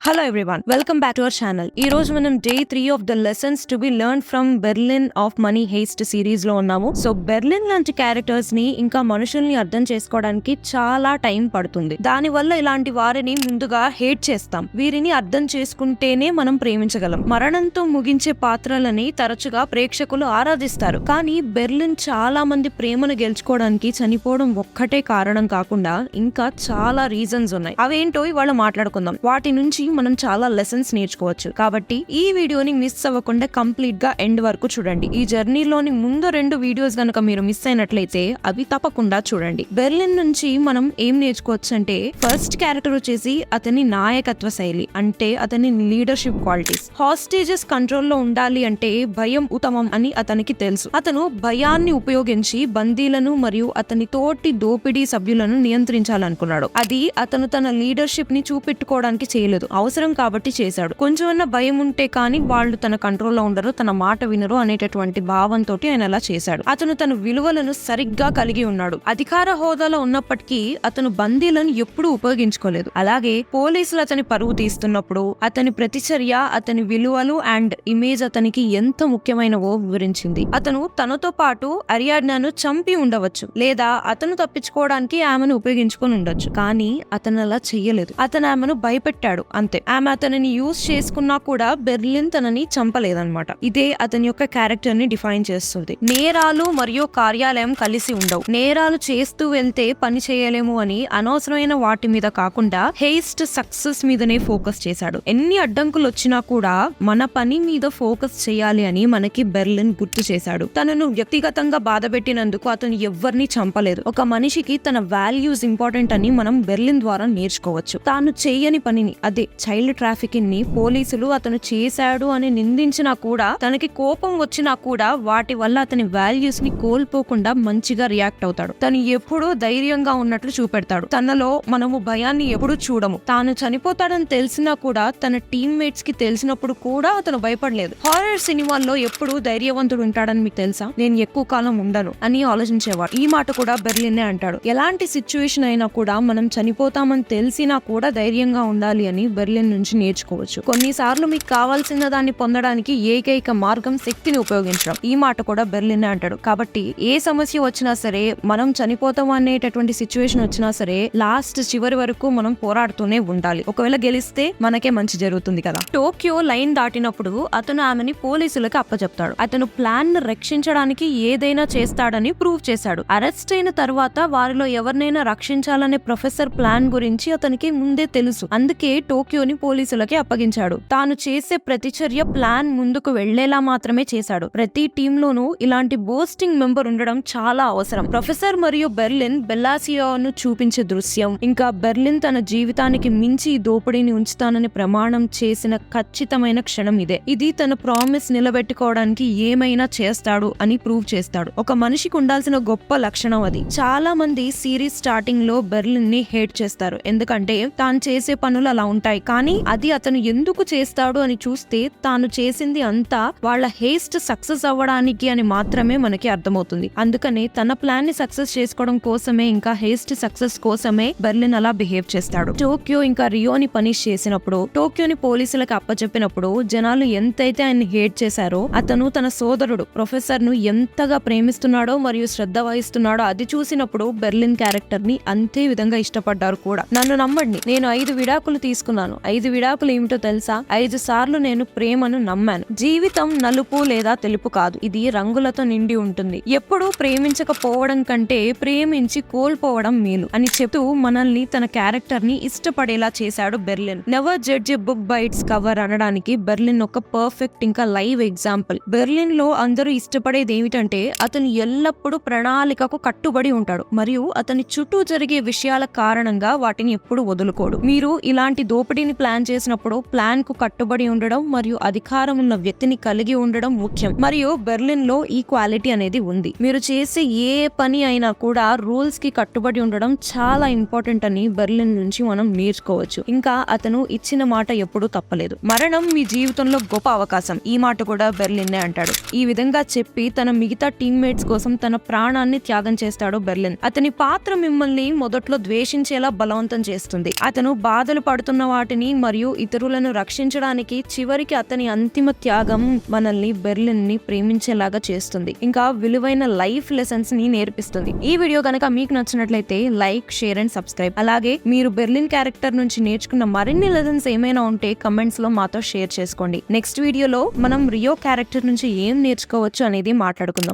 Hello everyone, welcome back to our channel. ఈ రోజు మనం day 3 of the lessons to be learn from Berlin of Money Heist series లో ఉన్నాము. So Berlin లాంటి characters ని ఇంకా మనుషుల్ని అర్థం చేసుకోవడానికి చాలా టైం పడుతుంది. దాని వల్ల ఇలాంటి వారిని ముందుగా హేట్ చేస్తాం. వీరిని అర్థం చేసుకుంటేనే మనం ప్రేమించగలం. మరణంతో ముగించే పాత్రలని తరచుగా ప్రేక్షకులు ఆరాధిస్తారు. కానీ బెర్లిన్ చాలా మంది ప్రేమను గెలుచుకోవడానికి చనిపోవడం ఒక్కటే కారణం కాకుండా ఇంకా చాలా రీజన్స్ ఉన్నాయి. అవేంటో ఇవాళ మాట్లాడుకుందాం. వాటి నుంచి మనం చాలా లెసన్స్ నేర్చుకోవచ్చు. కాబట్టి ఈ వీడియోని మిస్ అవ్వకుండా కంప్లీట్ గా ఎండ్ వరకు చూడండి. ఈ జర్నీలోని ముందు 2 వీడియోస్ గనక మీరు మిస్ అయినట్లయితే అవి తప్పకుండా చూడండి. బెర్లిన్ నుంచి మనం ఏం నేర్చుకోవచ్చు అంటే, ఫస్ట్ క్యారెక్టర్ వచ్చేసి అతని నాయకత్వ శైలి, అంటే అతని లీడర్షిప్ క్వాలిటీస్. హాస్టేజెస్ కంట్రోల్లో ఉండాలి అంటే భయం ఉత్తమం అని అతనికి తెలుసు. అతను భయాన్ని ఉపయోగించి బందీలను మరియు అతని తోటి దోపిడీ సభ్యులను నియంత్రించాలనుకున్నాడు. అది అతను తన లీడర్షిప్ ని చూపెట్టుకోవడానికి చేయలేదు, అవసరం కాబట్టి చేశాడు. కొంచెమన్నా భయం ఉంటే కానీ వాళ్ళు తన కంట్రోల్లో ఉండరు, తన మాట వినరు అనేటటువంటి భావంతో ఆయన అలా చేశాడు. అతను తన విలువలను సరిగ్గా కలిగి ఉన్నాడు. అధికార హోదాలో ఉన్నప్పటికీ అతను బందీలను ఎప్పుడూ ఉపయోగించుకోలేదు. అలాగే పోలీసులు అతని పరువు తీస్తున్నప్పుడు అతని ప్రతిచర్య అతని విలువలు అండ్ ఇమేజ్ అతనికి ఎంత ముఖ్యమైనవో వివరించింది. అతను తనతో పాటు అరియాడ్నాను చంపి ఉండవచ్చు, లేదా అతను తప్పించుకోవడానికి ఆమెను ఉపయోగించుకొని ఉండొచ్చు. కానీ అతను అలా చెయ్యలేదు. అతను ఆమెను భయపెట్టాడు అంతే. ఆమె అతనిని యూజ్ చేసుకున్నా కూడా బెర్లిన్ తనని చంపలేదన్నమాట. ఇదే అతని యొక్క క్యారెక్టర్ ని డిఫైన్ చేస్తుంది. నేరాలు మరియు కార్యాలయం కలిసి ఉండవు. నేరాలు చేస్తూ వెళ్తే పని చేయలేము అని అనవసరమైన వాటి మీద కాకుండా హేస్ట్ సక్సెస్ మీదనే ఫోకస్ చేశాడు. ఎన్ని అడ్డంకులు వచ్చినా కూడా మన పని మీద ఫోకస్ చేయాలి అని మనకి బెర్లిన్ గుర్తు చేశాడు. తనను వ్యక్తిగతంగా బాధ పెట్టినందుకు అతను ఎవరిని చంపలేదు. ఒక మనిషికి తన వాల్యూస్ ఇంపార్టెంట్ అని మనం బెర్లిన్ ద్వారా నేర్చుకోవచ్చు. తాను చేయని పనిని, అదే చైల్డ్ ట్రాఫికింగ్ ని పోలీసులు అతను చేశాడు అని నిందించినా కూడా, తనకి కోపం వచ్చినా కూడా వాటి వల్ల అతని వాల్యూస్ ని కోల్పోకుండా మంచిగా రియాక్ట్ అవుతాడు. తను ఎప్పుడూ ధైర్యంగా ఉన్నట్లు చూపెడతాడు. తనలో మనము భయాన్ని ఎప్పుడూ చూడము. తాను చనిపోతాడని తెలిసినా కూడా తన టీమ్మేట్స్ కి తెలిసినప్పుడు కూడా అతను భయపడలేదు. హారర్ సినిమాల్లో ఎప్పుడు ధైర్యవంతుడు ఉంటాడని మీకు తెలుసా? నేను ఎక్కువ కాలం ఉండను అని ఆలోచించేవాడు. ఈ మాట కూడా బెర్లిన్ అంటాడు. ఎలాంటి సిచ్యువేషన్ అయినా కూడా మనం చనిపోతామని తెలిసినా కూడా ధైర్యంగా ఉండాలి అని బెర్లిన్ నుంచి నేర్చుకోవచ్చు. కొన్నిసార్లు మీకు కావాల్సిన దాన్ని పొందడానికి ఏకైక మార్గం శక్తిని ఉపయోగించడం. ఈ మాట కూడా బెర్లిన్ అంటాడు. కాబట్టి ఏ సమస్య వచ్చినా సరే, మనం చనిపోతాం అనేటటువంటి సిచ్యువేషన్ వచ్చినా సరే, లాస్ట్ చివరి వరకు మనం పోరాడుతూనే ఉండాలి. ఒకవేళ గెలిస్తే మనకే మంచి జరుగుతుంది కదా. టోక్యో లైన్ దాటినప్పుడు అతను ఆమెని పోలీసులకు అప్పచెప్తాడు. అతను ప్లాన్ ను రక్షించడానికి ఏదైనా చేస్తాడని ప్రూవ్ చేశాడు. అరెస్ట్ అయిన తర్వాత వారిలో ఎవరినైనా రక్షించాలనే ప్రొఫెసర్ ప్లాన్ గురించి అతనికి ముందే తెలుసు. అందుకే టోక్యోని పోలీసులకి అప్పగించాడు. తాను చేసే ప్రతిచర్య ప్లాన్ ముందుకు వెళ్లేలా మాత్రమే చేశాడు. ప్రతి టీంలోనూ ఇలాంటి బోస్టింగ్ మెంబర్ ఉండడం చాలా అవసరం. ప్రొఫెసర్ మరియు బెర్లిన్ బెల్లాసియోను చూపించే దృశ్యం, ఇంకా బెర్లిన్ తన జీవితానికి మించి దోపిడీని ఉంచుతానని ప్రమాణం చేసిన ఖచ్చితమైన క్షణం ఇదే. ఇది తన ప్రామిస్ నిలబెట్టుకోవడానికి ఏమైనా చేస్తాడు అని ప్రూవ్ చేస్తాడు. ఒక మనిషికి ఉండాల్సిన గొప్ప లక్షణం అది. చాలా మంది సిరీస్ స్టార్టింగ్ లో బెర్లిన్ ని హేట్ చేస్తారు, ఎందుకంటే తాను చేసే పనులు అలా ఉంటాయి. కానీ అది అతను ఎందుకు చేస్తాడు అని చూస్తే తాను చేసింది అంతా వాళ్ళ హేస్ట్ సక్సెస్ అవ్వడానికి అని మాత్రమే మనకి అర్థమవుతుంది. అందుకనే తన ప్లాన్ ని సక్సెస్ చేసుకోవడం కోసమే, ఇంకా హేస్ట్ సక్సెస్ కోసమే బెర్లిన్ అలా బిహేవ్ చేస్తాడు. టోక్యో ఇంకా రియోని పనిష్ చేసినప్పుడు, టోక్యోని పోలీసులకు అప్పచెప్పినప్పుడు జనాలు ఎంతైతే ఆయన్ని హేట్ చేశారో, అతను తన సోదరుడు ప్రొఫెసర్ ను ఎంతగా ప్రేమిస్తున్నాడో మరియు శ్రద్ధ వహిస్తున్నాడో అది చూసినప్పుడు బెర్లిన్ క్యారెక్టర్ ని అంతే విధంగా ఇష్టపడ్డారు కూడా. నన్ను నమ్మండి, నేను 5 విడాకులు తీసుకున్నాను. 5 విడాకులు ఏమిటో తెలుసా? 5 సార్లు నేను ప్రేమను నమ్మాను. జీవితం నలుపు లేదా తెలుపు కాదు, ఇది రంగులతో నిండి ఉంటుంది. ఎప్పుడూ ప్రేమించకపోవడం కంటే ప్రేమించి కోల్పోవడం మేలు అని చెప్తూ మనల్ని, తన క్యారెక్టర్ ని ఇష్టపడేలా చేశాడు Berlin. Never judge a book by its cover అనడానికి బెర్లిన్ ఒక పర్ఫెక్ట్ ఇంకా లైవ్ ఎగ్జాంపుల్. బెర్లిన్ లో అందరూ ఇష్టపడేది ఏమిటంటే, అతను ఎల్లప్పుడూ ప్రణాళికకు కట్టుబడి ఉంటాడు మరియు అతని చుట్టూ జరిగే విషయాల కారణంగా వాటిని ఎప్పుడు వదులుకోడు. మీరు ఇలాంటి దోపిడీని ప్లాన్ చేసినప్పుడు ప్లాన్ కు కట్టుబడి ఉండడం మరియు అధికారం ఉన్న వ్యక్తిని కలిగి ఉండడం ముఖ్యం. మరియు బెర్లిన్ లో ఈ క్వాలిటీ అనేది ఉంది. మీరు చేసే ఏ పని అయినా కూడా రూల్స్ కి కట్టుబడి ఉండడం చాలా ఇంపార్టెంట్ అని బెర్లిన్ నుంచి మనం నేర్చుకోవచ్చు. ఇంకా అతను ఇచ్చిన మాట ఎప్పుడూ తప్పలేదు. మరణం మీ జీవితంలో గొప్ప అవకాశం, ఈ మాట కూడా బెర్లిన్నే అంటాడు. ఈ విధంగా చెప్పి తన మిగతా టీమ్మేట్స్ కోసం తన ప్రాణాన్ని త్యాగం చేస్తాడు బెర్లిన్. అతని పాత్ర మిమ్మల్ని మొదట్లో ద్వేషించేలా బలవంతం చేస్తుంది. అతను బాధలు పడుతున్న వాటిని వాటిని మరియు ఇతరులను రక్షించడానికి చివరికి అతని అంతిమ త్యాగం మనల్ని బెర్లిన్ ని ప్రేమించేలాగా చేస్తుంది, ఇంకా విలువైన లైఫ్ లెసన్స్ ని నేర్పిస్తుంది. ఈ వీడియో కనుక మీకు నచ్చినట్లయితే లైక్, షేర్ అండ్ సబ్స్క్రైబ్. అలాగే మీరు బెర్లిన్ క్యారెక్టర్ నుంచి నేర్చుకున్న మరిన్ని లెసన్స్ ఏమైనా ఉంటే కమెంట్స్ లో మాతో షేర్ చేసుకోండి. నెక్స్ట్ వీడియోలో మనం రియో క్యారెక్టర్ నుంచి ఏం నేర్చుకోవచ్చు అనేది మాట్లాడుకుందాం.